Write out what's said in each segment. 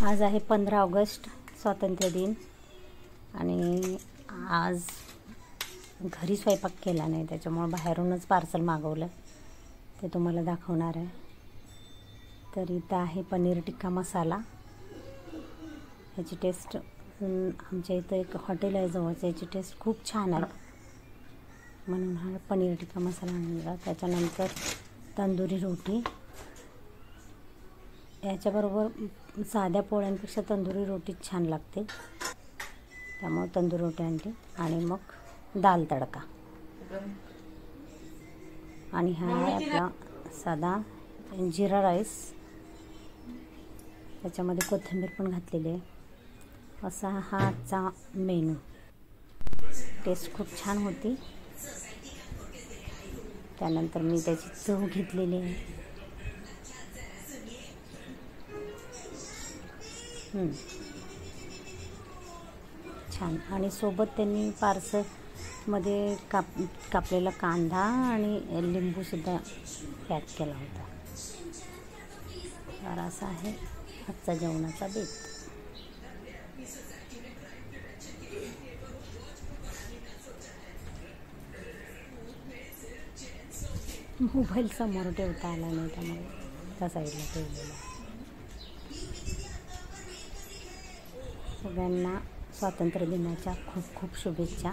आज आहे 15 ऑगस्ट स्वातंत्र्य दिन आणि आज घरी स्वयंपाक केला नाही, त्याच्यामुळे बाहेरूनच पार्सल मागवलं, ते तुम्हाला दाखवणार आहे। तर इथं आहे पनीर टिक्का मसाला। ह्याची टेस्ट आमच्या इथं एक हॉटेल आहे जवळचं, याची टेस्ट खूप छान आहे म्हणून हा पनीर टिक्का मसाला आणला। त्याच्यानंतर तंदुरी रोटी, याच्याबरोबर साध्या पोळ्यांपेक्षा तंदुरी रोटी छान लागते, त्यामुळे तंदुरी रोटी आणली। आणि मग दाल तडका आणि हा आहे आपला साधा जिरा राईस, त्याच्यामध्ये कोथिंबीर पण घातलेली आहे। असा हा आजचा मेनू। टेस्ट खूप छान होती। त्यानंतर मी त्याची चव घेतलेली आहे। छान। आणि सोबत त्यांनी पार्सलमध्ये कापलेला कांदा आणि लिंबूसुद्धा पॅक केला होता। तर असा आहे आजचा जेवणाचा बेत। मोबाईल समोर ठेवता आला नाही, त्यामुळे त्या साईडला ठेवलेला आहे। सगळ्यांना स्वातंत्र्य दिनाच्या खूप खूप शुभेच्छा।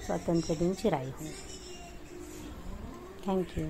स्वातंत्र्य दिन चिराई हो। थँक्यू।